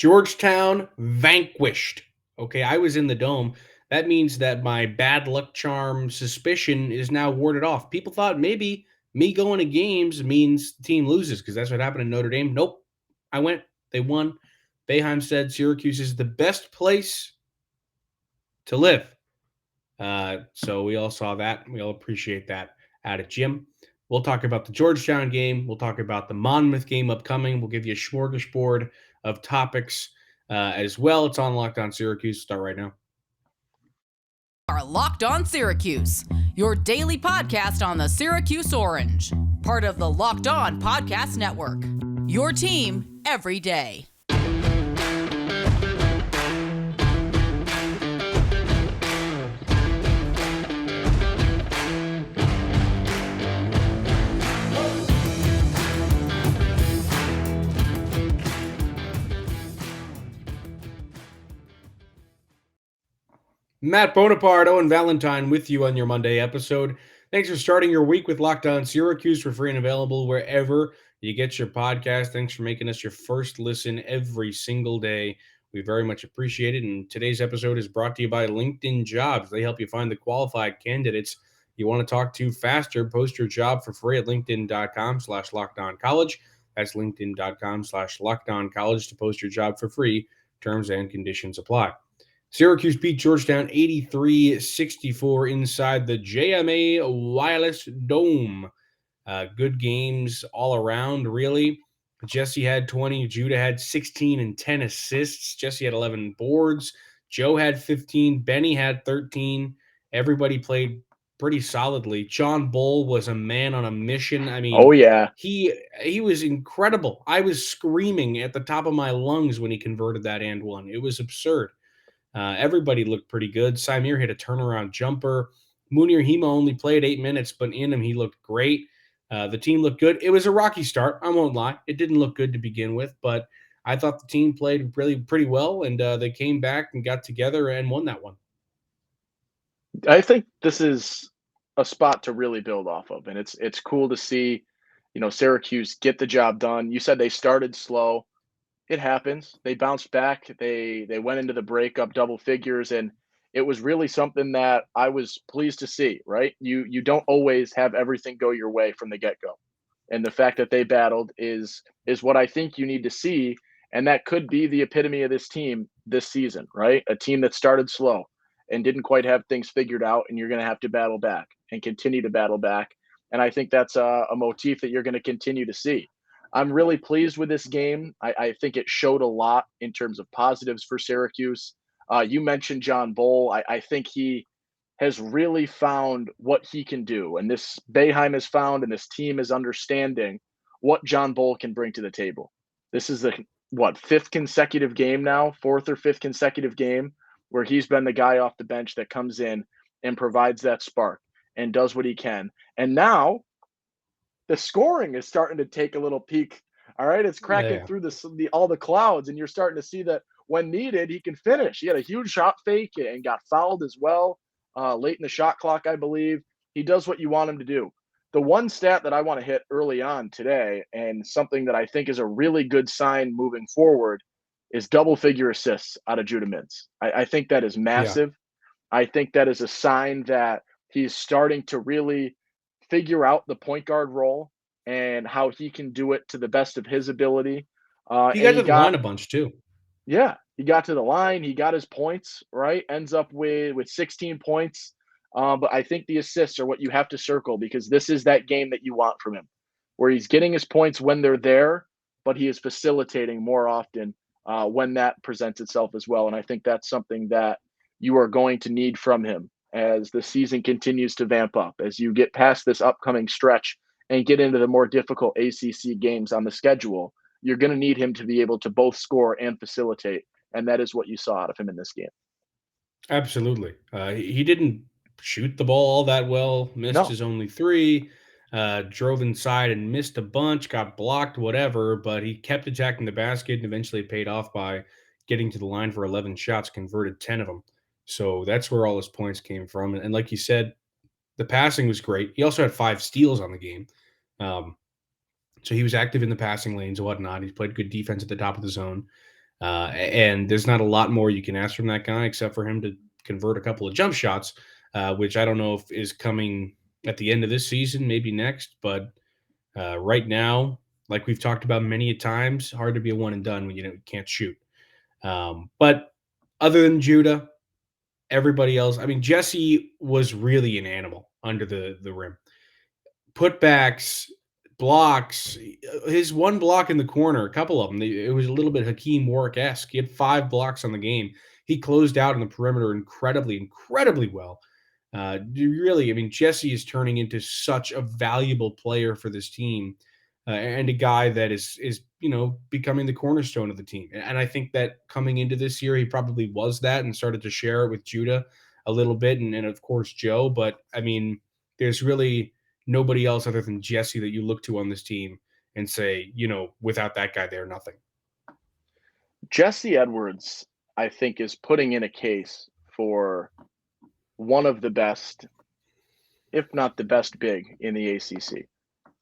Georgetown vanquished. Okay, I was in the dome. That means that my bad luck charm suspicion is now warded off. People thought maybe me going to games means the team loses because that's what happened in Notre Dame. Nope. I went. They won. Boeheim said Syracuse is the best place to live. So we all saw that. We all appreciate that out of Jim. We'll talk about the Georgetown game. We'll talk about the Monmouth game upcoming. We'll give you a smorgasbord of topics as well. It's on Locked On Syracuse. Start right now. Are Locked On Syracuse, your daily podcast on the Syracuse Orange, part of the Locked On Podcast Network. Your team every day. Matt Bonaparte, Owen Valentine with you on your Monday episode. Thanks for starting your week with Locked On Syracuse. For free and available wherever you get your podcast. Thanks for making us your first listen every single day. We very much appreciate it. And today's episode is brought to you by LinkedIn Jobs. They help you find the qualified candidates you want to talk to faster. Post your job for free at linkedin.com/lockedoncollege. That's linkedin.com/lockedoncollege to post your job for free. Terms and conditions apply. Syracuse beat Georgetown 83-64 inside the JMA Wireless Dome. Good games all around, really. Jesse had 20. Judah had 16 and 10 assists. Jesse had 11 boards. Joe had 15. Benny had 13. Everybody played pretty solidly. John Bull was a man on a mission. I mean, oh yeah, he was incredible. I was screaming at the top of my lungs when he converted that and one. It was absurd. Everybody looked pretty good. Symir hit a turnaround jumper. Munir Hema only played 8 minutes, but in him, he looked great. The team looked good. It was a rocky start. I won't lie. It didn't look good to begin with, but I thought the team played really pretty well, and they came back and got together and won that one. I think this is a spot to really build off of, and it's cool to see, Syracuse get the job done. You said they started slow. It happens. They bounced back. They went into the break up double figures, and it was really something that I was pleased to see. Right? You don't always have everything go your way from the get go, and the fact that they battled is what I think you need to see, and that could be the epitome of this team this season. Right? A team that started slow and didn't quite have things figured out, and you're going to have to battle back and continue to battle back. And I think that's a motif that you're going to continue to see. I'm really pleased with this game. I think it showed a lot in terms of positives for Syracuse. You mentioned John Bull. I think he has really found what he can do. And this Boeheim has found, and this team is understanding what John Bull can bring to the table. This is the, fifth consecutive game now, fourth or fifth consecutive game where he's been the guy off the bench that comes in and provides that spark and does what he can. And now the scoring is starting to take a little peek. All right, it's cracking through all the clouds, and you're starting to see that when needed, he can finish. He had a huge shot fake and got fouled as well late in the shot clock, I believe. He does what you want him to do. The one stat that I want to hit early on today, and something that I think is a really good sign moving forward, is double-figure assists out of Judah Mintz. I think that is massive. Yeah. I think that is a sign that he's starting to really figure out the point guard role and how he can do it to the best of his ability. He got to the line a bunch too. Yeah, he got to the line. He got his points, right? Ends up with 16 points. But I think the assists are what you have to circle, because this is that game that you want from him, where he's getting his points when they're there, but he is facilitating more often when that presents itself as well. And I think that's something that you are going to need from him as the season continues to vamp up, as you get past this upcoming stretch and get into the more difficult ACC games on the schedule. You're going to need him to be able to both score and facilitate, and that is what you saw out of him in this game. Absolutely. He didn't shoot the ball all that well, missed his only 3, drove inside and missed a bunch, got blocked, whatever, but he kept attacking the basket and eventually paid off by getting to the line for 11 shots, converted 10 of them. So that's where all his points came from. And like you said, the passing was great. He also had 5 steals on the game. So he was active in the passing lanes and whatnot. He played good defense at the top of the zone. And there's not a lot more you can ask from that guy except for him to convert a couple of jump shots, which I don't know if is coming at the end of this season, maybe next. But right now, like we've talked about many a times, hard to be a one and done when you can't shoot. But other than Judah, everybody else, I mean, Jesse was really an animal under the rim. Putbacks, blocks, his one block in the corner, a couple of them, it was a little bit Hakeem Warwick-esque. He had 5 blocks on the game. He closed out in the perimeter incredibly well. Really, I mean, Jesse is turning into such a valuable player for this team, and a guy that is becoming the cornerstone of the team. And I think that coming into this year, he probably was that and started to share it with Judah a little bit, and of course Joe. But I mean, there's really nobody else other than Jesse that you look to on this team and say, without that guy, they're nothing. Jesse Edwards, I think, is putting in a case for one of the best, if not the best, big in the ACC.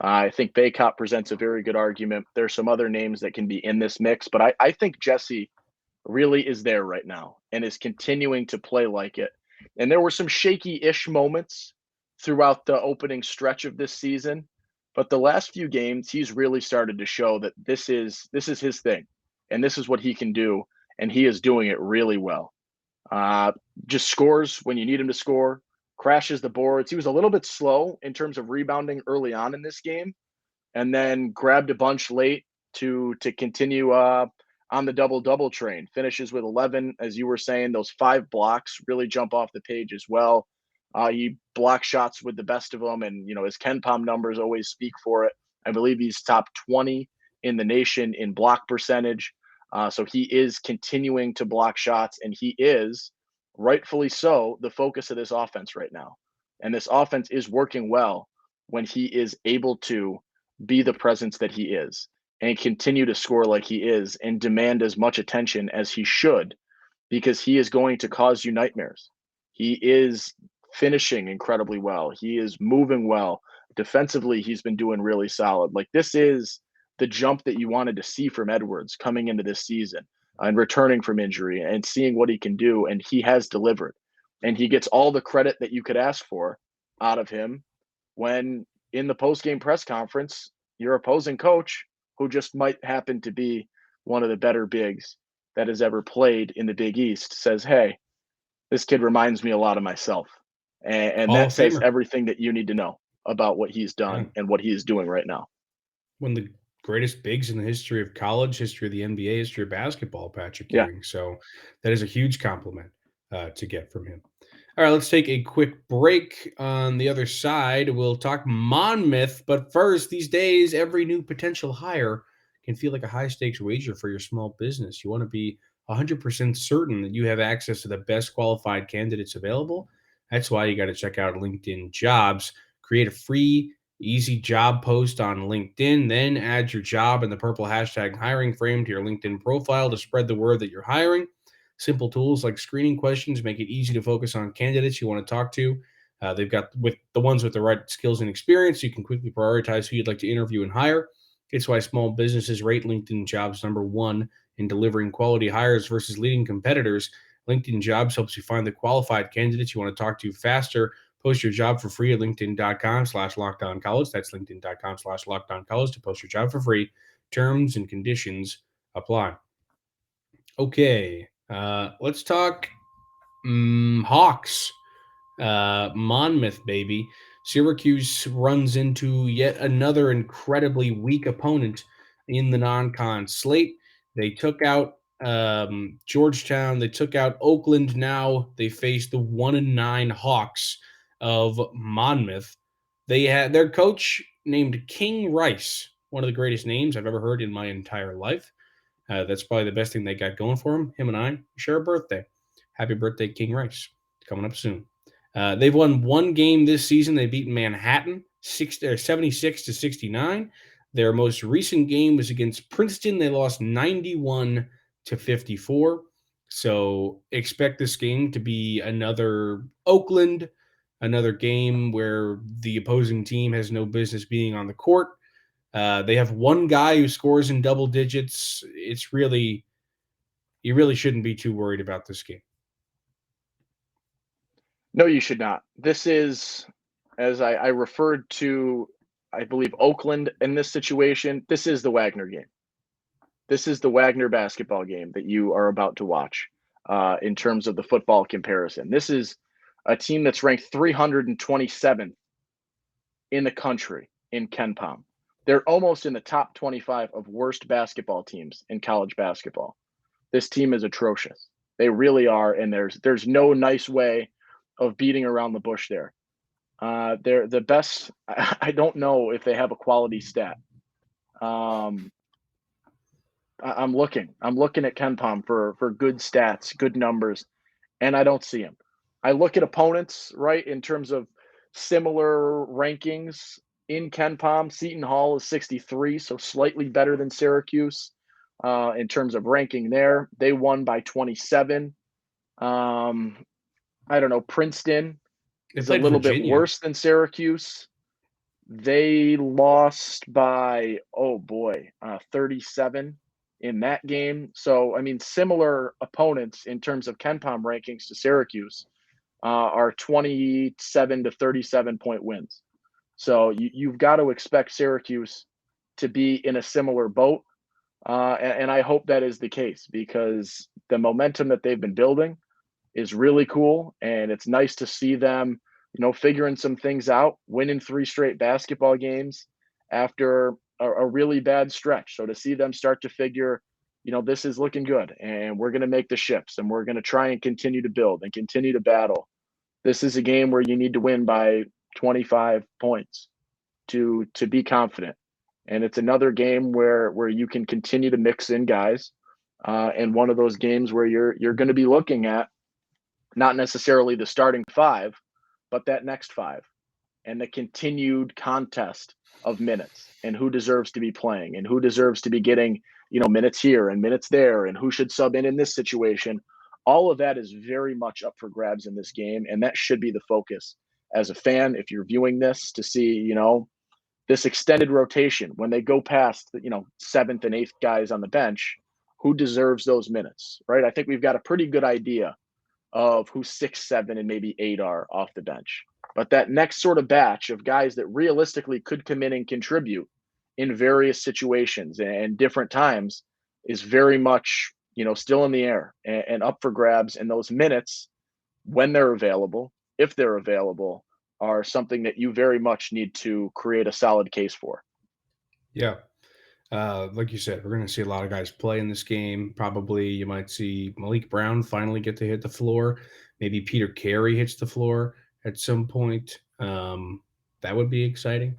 I think Baycott presents a very good argument. There's some other names that can be in this mix, but I think Jesse really is there right now and is continuing to play like it. And there were some shaky-ish moments throughout the opening stretch of this season, but the last few games he's really started to show that this is his thing, and this is what he can do, and he is doing it really well. Just scores when you need him to score, crashes the boards. He was a little bit slow in terms of rebounding early on in this game, and then grabbed a bunch late to continue on the double train. Finishes with 11, as you were saying. Those 5 blocks really jump off the page as well. He blocks shots with the best of them, and his KenPom numbers always speak for it. I believe he's top 20 in the nation in block percentage. So he is continuing to block shots, and he is, rightfully so, the focus of this offense right now. And this offense is working well when he is able to be the presence that he is and continue to score like he is and demand as much attention as he should, because he is going to cause you nightmares. He is finishing incredibly well. He is moving well. Defensively, he's been doing really solid. Like, this is the jump that you wanted to see from Edwards coming into this season and returning from injury and seeing what he can do. And he has delivered. And he gets all the credit that you could ask for out of him when in the post-game press conference, your opposing coach, who just might happen to be one of the better bigs that has ever played in the Big East, says, hey, this kid reminds me a lot of myself. And Hall that of says Famer. everything that you need to know about what he's done and what he is doing right now. One of the greatest bigs in the history of college, history of the NBA, history of basketball, Patrick Yeah. Ewing. So that is a huge compliment to get from him. All right, let's take a quick break. On the other side, we'll talk Monmouth. But first, these days, every new potential hire can feel like a high stakes wager for your small business. You want to be 100% certain that you have access to the best qualified candidates available. That's why you got to check out LinkedIn Jobs. Create a free easy job post on LinkedIn, then add your job and the purple hashtag hiring frame to your LinkedIn profile to spread the word that you're hiring. Simple tools like screening questions make it easy to focus on candidates you want to talk to. They've got with the ones with the right skills and experience. You can quickly prioritize who you'd like to interview and hire. It's why small businesses rate LinkedIn Jobs #1 in delivering quality hires versus leading competitors. LinkedIn Jobs helps you find the qualified candidates you want to talk to faster. Post your job for free at linkedin.com/lockedoncollege. That's linkedin.com/lockedoncollege to post your job for free. Terms and conditions apply. Okay, let's talk Hawks. Monmouth, baby. Syracuse runs into yet another incredibly weak opponent in the non-con slate. They took out Georgetown. They took out Oakland. Now they face the 1-9 Hawks of Monmouth. They had their coach named King Rice, one of the greatest names I've ever heard in my entire life. That's probably the best thing they got going for him. Him and I share a birthday. Happy birthday, King Rice. Coming up soon. They've won one game this season. They beat Manhattan 76-69. Their most recent game was against Princeton. They lost 91-54. So expect this game to be another Oakland, another game where the opposing team has no business being on the court. They have one guy who scores in double digits. It's really you really shouldn't be too worried about this game. No, you should not. This is, as I referred to, I believe, Oakland in this situation, this is the Wagner game. This is the Wagner basketball game that you are about to watch in terms of the football comparison. This is a team that's ranked 327th in the country in KenPom. They're almost in the top 25 of worst basketball teams in college basketball. This team is atrocious. They really are, and there's no nice way of beating around the bush there. They're the best. I don't know if they have a quality stat. I'm looking. I'm looking at KenPom for good stats, good numbers, and I don't see them. I look at opponents, right, in terms of similar rankings in KenPom. Seton Hall is 63, so slightly better than Syracuse in terms of ranking there. They won by 27. I don't know. Princeton They is a played little bit Virginia. worse than Syracuse. They lost by, oh boy, 37 in that game. So, I mean, similar opponents in terms of KenPom rankings to Syracuse are 27 to 37-point wins. So you've got to expect Syracuse to be in a similar boat. And I hope that is the case because the momentum that they've been building is really cool. And it's nice to see them, figuring some things out, winning 3 straight basketball games after a really bad stretch. So to see them start to figure, this is looking good and we're going to make the shifts and we're going to try and continue to build and continue to battle. This is a game where you need to win by 25 points to be confident. And it's another game where you can continue to mix in guys. And one of those games where you're going to be looking at not necessarily the starting 5, but that next 5 and the continued contest of minutes and who deserves to be playing and who deserves to be getting, minutes here and minutes there and who should sub in this situation. All of that is very much up for grabs in this game. And that should be the focus as a fan, if you're viewing this, to see, this extended rotation when they go past the, 7th and 8th guys on the bench, who deserves those minutes, right? I think we've got a pretty good idea of who 6, 7, and maybe 8 are off the bench. But that next sort of batch of guys that realistically could come in and contribute in various situations and different times is very much, still in the air and up for grabs. And those minutes, when they're available, if they're available, are something that you very much need to create a solid case for. Yeah. Like you said, we're going to see a lot of guys play in this game. Probably you might see Malik Brown finally get to hit the floor. Maybe Peter Carey hits the floor at some point. That would be exciting.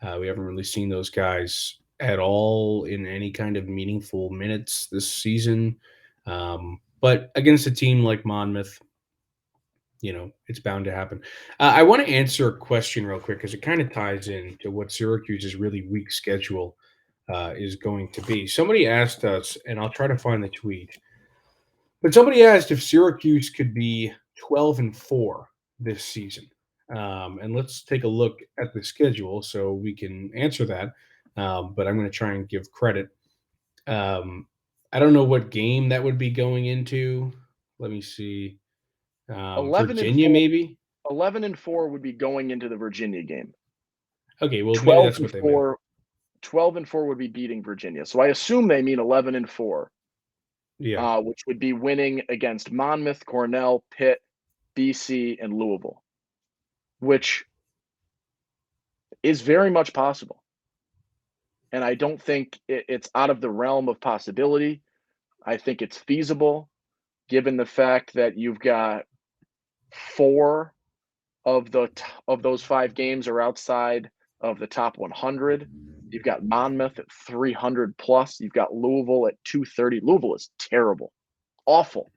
We haven't really seen those guys at all in any kind of meaningful minutes this season. But against a team like Monmouth, it's bound to happen. I want to answer a question real quick because it kind of ties in to what Syracuse's really weak schedule is going to be. Somebody asked us, and I'll try to find the tweet, but somebody asked if Syracuse could be 12-4 this season. And let's take a look at the schedule so we can answer that. But I'm going to try and give credit. I don't know what game that would be going into. Let me see. 11 and Virginia, 4, maybe. 11-4 would be going into the Virginia game. Okay, well, maybe 12 that's and what they meant. 4, 12-4 would be beating Virginia. So I assume they mean 11-4, Yeah, which would be winning against Monmouth, Cornell, Pitt, BC, and Louisville, which is very much possible. And I don't think it's out of the realm of possibility. I think it's feasible, given the fact that you've got 4 of those 5 games are outside of the top 100. You've got Monmouth at 300 plus. You've got Louisville at 230. Louisville is terrible, awful.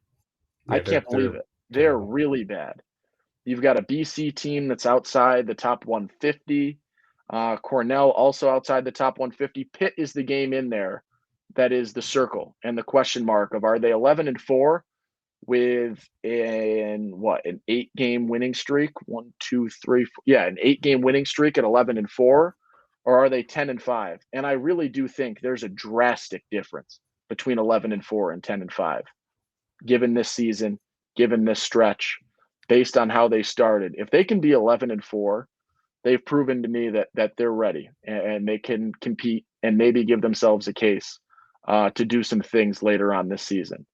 I yeah, can't believe they're it. They're terrible. really bad. You've got a BC team that's outside the top 150. Cornell also outside the top 150. Pitt is the game in there that is the circle and the question mark of are they 11-4 with an 8-game winning streak? 1, 2, 3, 4, yeah, an 8-game winning streak at 11-4, or are they 10-5? And I really do think there's a drastic difference between 11-4 and 10-5. Given this season, given this stretch, based on how they started, if they can be 11-4, they've proven to me that they're ready and they can compete and maybe give themselves a case to do some things later on this season.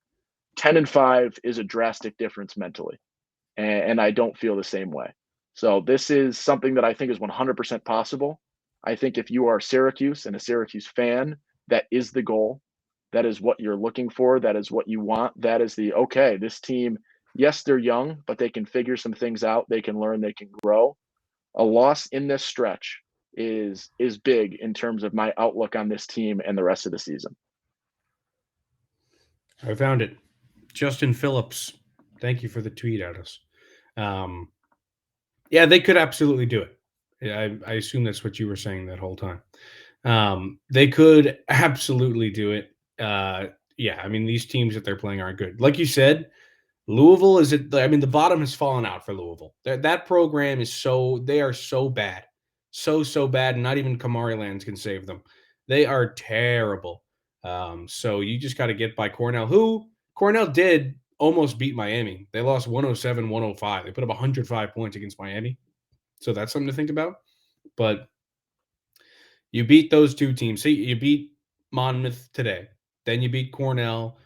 10-5 is a drastic difference mentally, and I don't feel the same way. So this is something that I think is 100% possible. I think if you are Syracuse and a Syracuse fan, that is the goal. That is what you're looking for. That is what you want. That is okay, this team, yes, they're young, but they can figure some things out. They can learn, they can grow. A loss in this stretch is big in terms of my outlook on this team and the rest of the season. I found it. Justin Phillips, thank you for the tweet at us. Yeah, they could absolutely do it. I assume that's what you were saying that whole time. They could absolutely do it. Yeah, I mean, these teams that they're playing aren't good. Like you said, Louisville is it. I mean, the bottom has fallen out for Louisville. That program is they are so bad, so bad. Not even Kamari Lands can save them. They are terrible. So you just got to get by Cornell. Who Cornell did almost beat Miami. They lost 107-105. They put up 105 points against Miami. So that's something to think about. But you beat those two teams. See, you beat Monmouth today. Then you beat Cornell.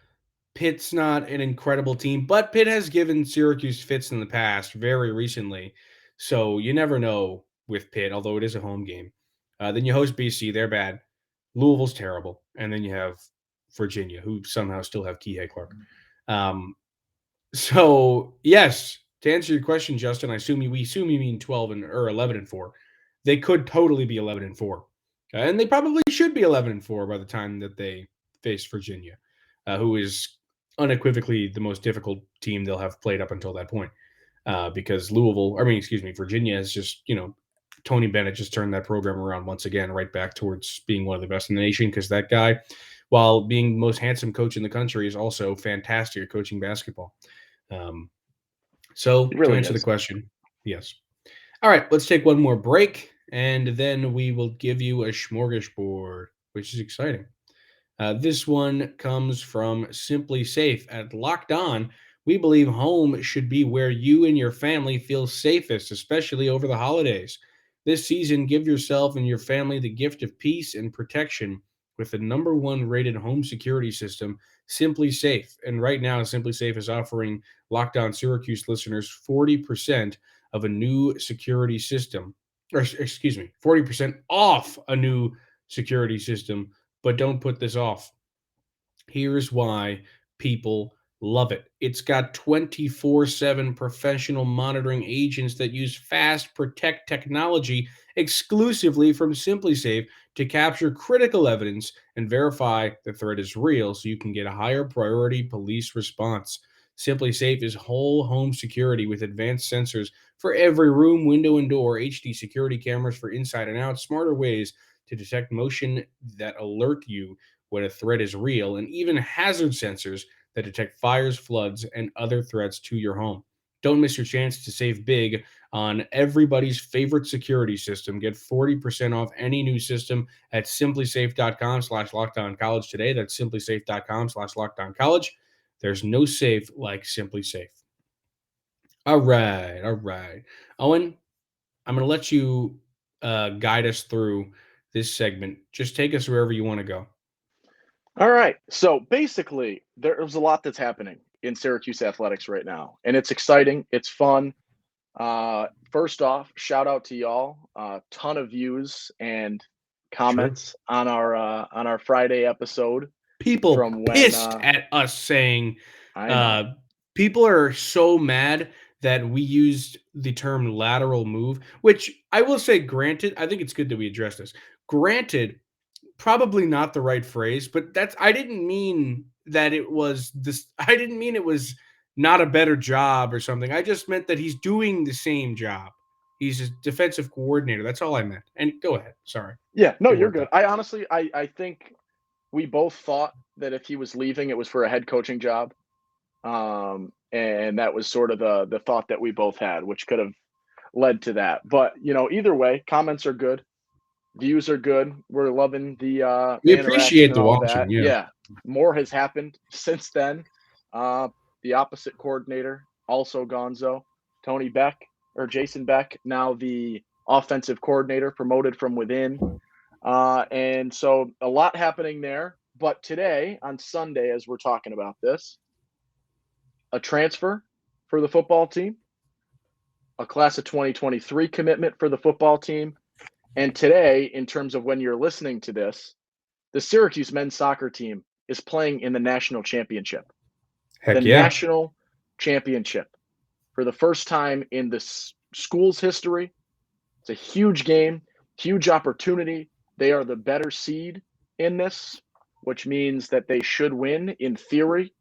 Pitt's not an incredible team, but Pitt has given Syracuse fits in the past, very recently. So you never know with Pitt, although it is a home game. Then you host BC. They're bad. Louisville's terrible. And then you have Virginia, who somehow still have Kihei Clark. So, yes, to answer your question, Justin, we assume you mean or 11-4. They could totally be 11-4. And they probably should be 11-4 by the time that they face Virginia, who is unequivocally the most difficult team they'll have played up until that point. Because Virginia is just, Tony Bennett just turned that program around once again, right back towards being one of the best in the nation, because that guy, while being the most handsome coach in the country, is also fantastic at coaching basketball. So to answer the question, yes. All right, let's take one more break, and then we will give you a smorgasbord, which is exciting. This one comes from SimpliSafe at Locked On. We believe home should be where you and your family feel safest, especially over the holidays. This season, give yourself and your family the gift of peace and protection with the #1 rated home security system, SimpliSafe. And right now, SimpliSafe is offering Locked On Syracuse listeners 40% of a new security system, 40% off a new security system. But don't put this off. Here's why people love it. It's got 24/7 professional monitoring agents that use fast protect technology exclusively from SimpliSafe to capture critical evidence and verify the threat is real so you can get a higher priority police response. SimpliSafe is whole home security with advanced sensors for every room, window, and door, HD security cameras for inside and out, smarter ways to detect motion that alert you when a threat is real, and even hazard sensors that detect fires, floods, and other threats to your home. Don't miss your chance to save big on everybody's favorite security system. Get 40% off any new system at simplisafe.com/lockedoncollege today. That's simplisafe.com/lockedoncollege. There's no safe like SimpliSafe. All right. Owen, I'm going to let you guide us through this segment. Just take us wherever you want to go. All right. So basically, there's a lot that's happening in Syracuse athletics right now, and it's exciting. It's fun. First off, shout out to y'all. Ton of views and comments on our Friday episode. People from when, pissed at us saying, I know. People are so mad that we used the term lateral move, which I will say, granted, I think it's good that we address this. Granted, probably not the right phrase, but I didn't mean that it was this. I didn't mean it was not a better job or something. I just meant that he's doing the same job. He's a defensive coordinator. That's all I meant. And go ahead. Sorry. Yeah, no, you're good. I honestly, I think we both thought that if he was leaving, it was for a head coaching job. And that was sort of the thought that we both had, which could have led to that. But, either way, comments are good. Views are good. We're loving the we appreciate the all watching. that. Yeah. more has happened since then. The opposite coordinator, also Gonzo, Tony Beck or Jason Beck, now the offensive coordinator, promoted from within. And so a lot happening there. But today, on Sunday, as we're talking about this, a transfer for the football team, a class of 2023 commitment for the football team. And today, in terms of when you're listening to this, the Syracuse men's soccer team is playing in the national championship. The Heck yeah. national championship for the first time in the school's history. It's a huge game, huge opportunity. They are the better seed in this, which means that they should win in theory.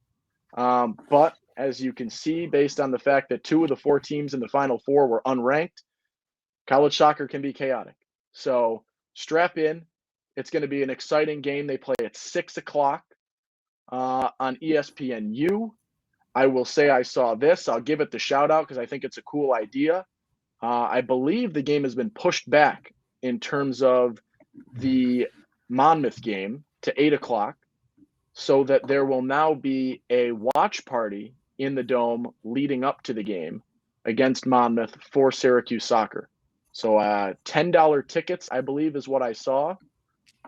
But as you can see, based on the fact that 2 of the 4 teams in the Final Four were unranked, college soccer can be chaotic. So strap in. It's going to be an exciting game. They play at 6 o'clock on ESPNU. I will say I saw this. I'll give it the shout out because I think it's a cool idea. I believe the game has been pushed back in terms of the Monmouth game to 8 o'clock, so that there will now be a watch party in the Dome leading up to the game against Monmouth for Syracuse soccer. So $10 tickets, I believe, is what I saw.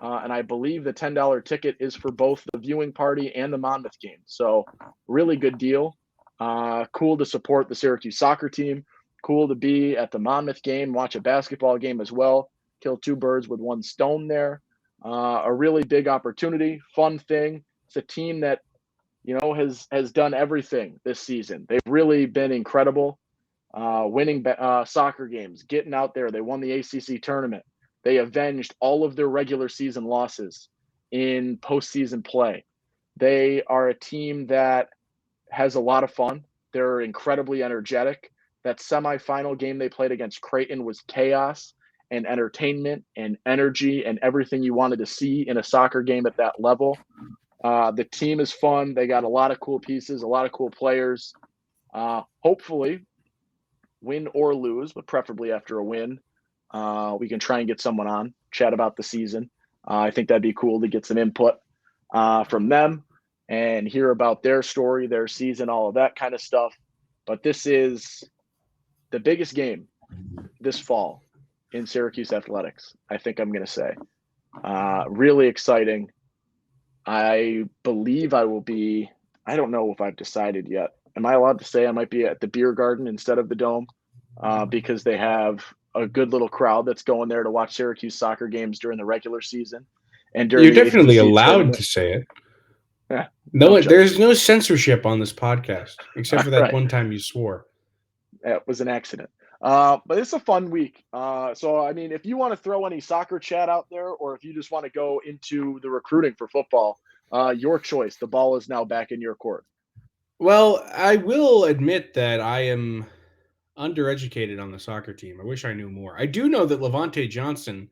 And I believe the $10 ticket is for both the viewing party and the Monmouth game. So really good deal. Cool to support the Syracuse soccer team. Cool to be at the Monmouth game, watch a basketball game as well. Kill 2 birds with 1 stone there. A really big opportunity, fun thing. It's a team that, has done everything this season. They've really been incredible, winning soccer games, getting out there. They won the ACC tournament. They avenged all of their regular season losses in postseason play. They are a team that has a lot of fun. They're incredibly energetic. That semifinal game they played against Creighton was chaos and entertainment and energy and everything you wanted to see in a soccer game at that level. The team is fun. They got a lot of cool pieces, a lot of cool players. Hopefully, win or lose, but preferably after a win, we can try and get someone on, chat about the season. I think that'd be cool to get some input from them and hear about their story, their season, all of that kind of stuff. But this is the biggest game this fall in Syracuse athletics, I think I'm going to say. Really exciting. I believe I will be, I don't know if I've decided yet. Am I allowed to say I might be at the beer garden instead of the Dome? Because they have a good little crowd that's going there to watch Syracuse soccer games during the regular season and during You're the definitely ACC allowed tournament. to say it. Yeah, No, don't judge there's me. no censorship on this podcast, except for All that right. one time you swore. It was an accident. But it's a fun week. So, I mean, if you want to throw any soccer chat out there, or if you just want to go into the recruiting for football, your choice. The ball is now back in your court. Well, I will admit that I am undereducated on the soccer team. I wish I knew more. I do know that Levante Johnson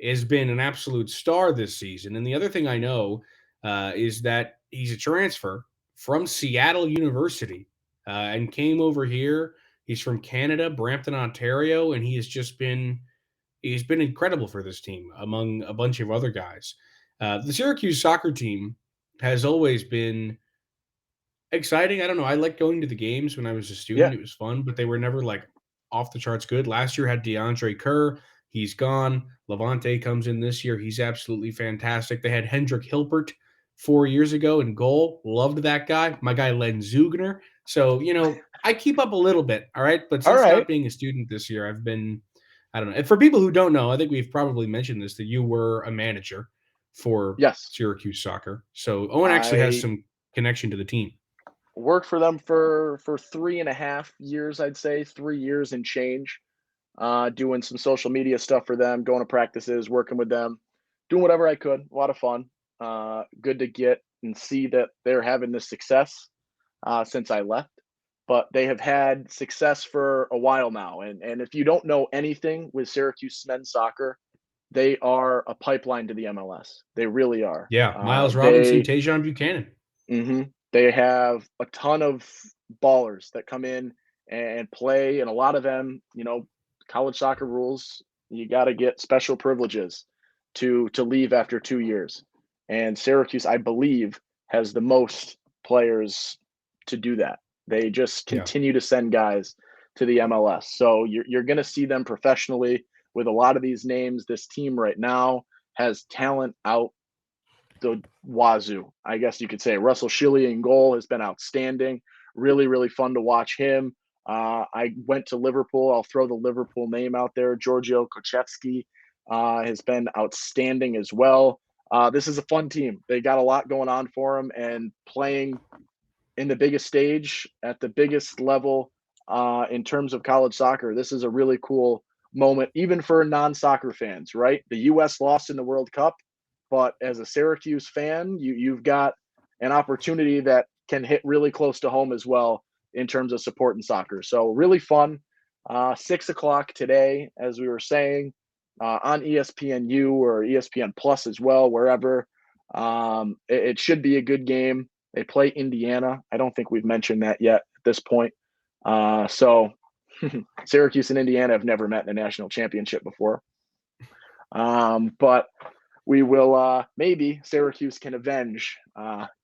has been an absolute star this season. And the other thing I know is that he's a transfer from Seattle University and came over here. He's from Canada, Brampton, Ontario, and he's been incredible for this team among a bunch of other guys. The Syracuse soccer team has always been exciting. I don't know. I liked going to the games when I was a student. Yeah. It was fun, but they were never like off the charts good. Last year had DeAndre Kerr. He's gone. Levante comes in this year. He's absolutely fantastic. They had Hendrik Hilbert 4 years ago in goal. Loved that guy. My guy Len Zugner. So, I keep up a little bit. All right. But All since not right. being a student this year, I don't know. And for people who don't know, I think we've probably mentioned this, that you were a manager for Yes. Syracuse soccer. So Owen actually has I some connection to the team. worked for them for 3.5 years, I'd say 3 years and change, doing some social media stuff for them, going to practices, working with them, doing whatever I could. A lot of fun. Good to get and see that they're having this success since I left. But they have had success for a while now. And if you don't know anything with Syracuse men's soccer, they are a pipeline to the MLS. They really are. Yeah, Miles Robinson, They Tajon Buchanan. hmm They have a ton of ballers that come in and play, and a lot of them, college soccer rules. You got to get special privileges to leave after 2 years. And Syracuse, I believe, has the most players to do that. They just Yeah. continue to send guys to the MLS. So you're going to see them professionally with a lot of these names. This team right now has talent out the wazoo, I guess you could say. Russell Shilley in goal has been outstanding. Really, really fun to watch him. I went to Liverpool. I'll throw the Liverpool name out there. Giorgio Kochevsky has been outstanding as well. This is a fun team. They got a lot going on for them, and playing in the biggest stage at the biggest level in terms of college soccer. This is a really cool moment, even for non-soccer fans, right? The U.S. lost in the World Cup, but as a Syracuse fan, you've got an opportunity that can hit really close to home as well in terms of supporting soccer. So really fun. 6 o'clock today, as we were saying, on ESPNU or ESPN Plus as well, wherever. It should be a good game. They play Indiana. I don't think we've mentioned that yet at this point. So Syracuse and Indiana have never met in a national championship before. But we will maybe Syracuse can avenge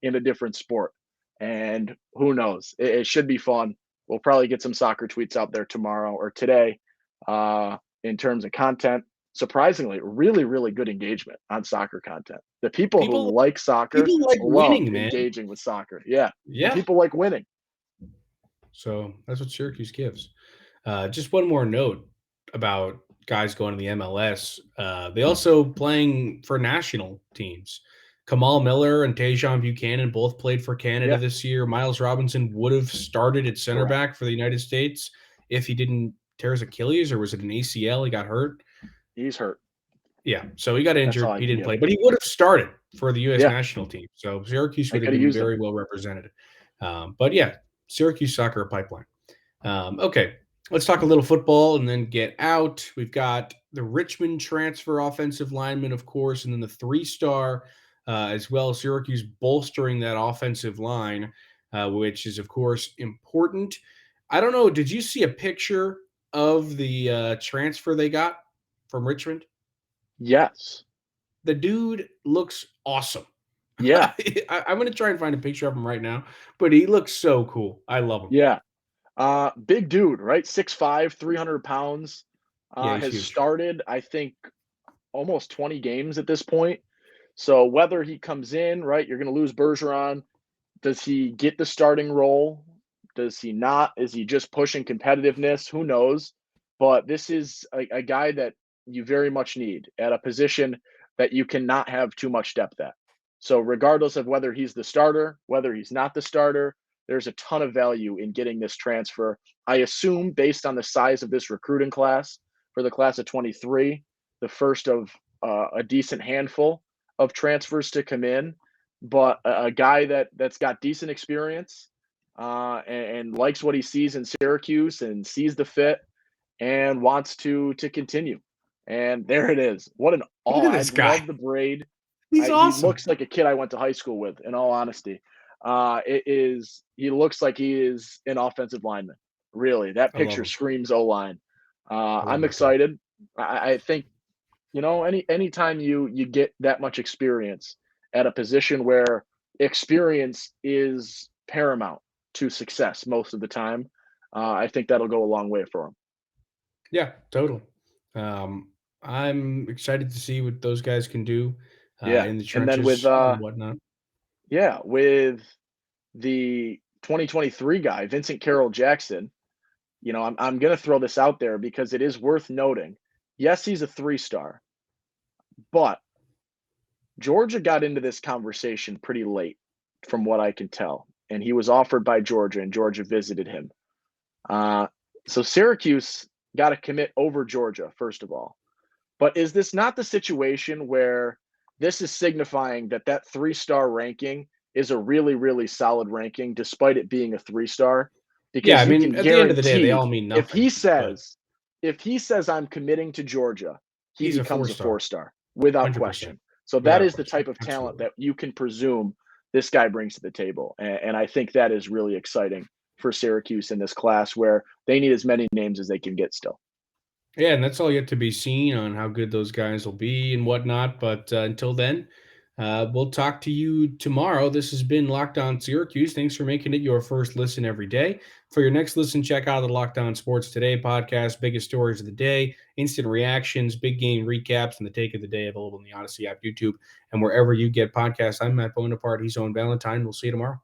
in a different sport. And who knows? It should be fun. We'll probably get some soccer tweets out there tomorrow or today in terms of content. Surprisingly, really, really good engagement on soccer content. The people People who like soccer people like love winning, man. engaging with soccer. Yeah. And Yeah. people like winning. So that's what Syracuse gives. Just one more note about guys going to the MLS. They also playing for national teams. Kamal Miller and Tajon Buchanan both played for Canada Yeah, this year. Miles Robinson would have started at center correct. back for the United States if he didn't tear his Achilles, or was it an ACL? He got hurt. He's hurt. Yeah, so he got That's all injured. I He can didn't give play, him. but he would have started for the U.S. Yeah, national team. So Syracuse they would have could have been used him. very well represented. But yeah, Syracuse soccer pipeline. Okay, let's talk a little football and then get out. We've got the Richmond transfer offensive lineman, of course, and then the 3-star as well. Syracuse bolstering that offensive line, which is, of course, important. I don't know. Did you see a picture of the transfer they got from Richmond? Yes. The dude looks awesome. Yeah. I'm going to try and find a picture of him right now, but he looks so cool. I love him. Yeah. Big dude, right? 6'5", 300 pounds. Yeah, he's Has huge. started, I think, almost 20 games at this point. So whether he comes in, right, you're going to lose Bergeron. Does he get the starting role? Does he not? Is he just pushing competitiveness? Who knows? But this is a guy that you very much need at a position that you cannot have too much depth at. So regardless of whether he's the starter, whether he's not the starter, there's a ton of value in getting this transfer. I assume based on the size of this recruiting class for the class of 23, the first of a decent handful of transfers to come in, but a guy that's got decent experience and likes what he sees in Syracuse and sees the fit and wants to continue. And there it is. What an Look all! at I this guy. love the braid. He's He awesome. looks like a kid I went to high school with. In all honesty, it is. He looks like he is an offensive lineman. Really, that I love picture him. screams O line. I love I'm that kid. excited. I think anytime you get that much experience at a position where experience is paramount to success most of the time, I think that'll go a long way for him. Yeah, totally. I'm excited to see what those guys can do Yeah, in the and then with trenches and whatnot. yeah, with the 2023 guy, Vincent Carroll Jackson, I'm going to throw this out there because it is worth noting. Yes, he's a 3-star, but Georgia got into this conversation pretty late, from what I can tell, and he was offered by Georgia, and Georgia visited him. Uh, so Syracuse got to commit over Georgia, first of all. But is this not the situation where this is signifying that that 3-star ranking is a really, really solid ranking, despite it being a 3-star? Yeah, I Because you mean, can at the end of the day, they guarantee all mean if he nothing, but says, I'm committing to Georgia, he he's a becomes a 4-star, 4-star without 100%, question. So that without is the question. type of talent Absolutely. that you can presume this guy brings to the table. And I think that is really exciting for Syracuse in this class where they need as many names as they can get still. Yeah, and that's all yet to be seen on how good those guys will be and whatnot. But until then, We'll talk to you tomorrow. This has been Locked On Syracuse. Thanks for making it your first listen every day. For your next listen, check out the Locked On Sports Today podcast, biggest stories of the day, instant reactions, big game recaps, and the take of the day available in the Odyssey app, YouTube, and wherever you get podcasts. I'm Matt Bonaparte. He's Owen Valentine. We'll see you tomorrow.